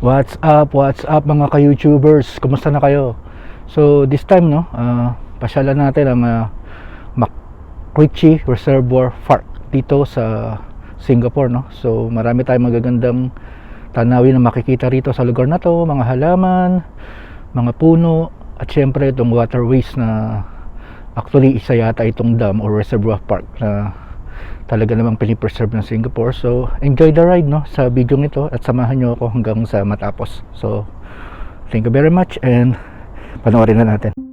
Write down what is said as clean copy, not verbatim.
What's up mga ka-YouTubers? Kumusta na kayo? So this time pasyalan natin ang MacRitchie Reservoir Park dito sa Singapore, no? So marami tayong magagandang tanawin na makikita rito sa lugar na to, mga halaman, mga puno, at syempre itong waterways na actually isa yata itong dam or reservoir park na talaga namang pinipreserve ng Singapore. So enjoy the ride, no, sa video nito, at samahan nyo ako hanggang sa matapos. So thank you very much and panoorin na natin.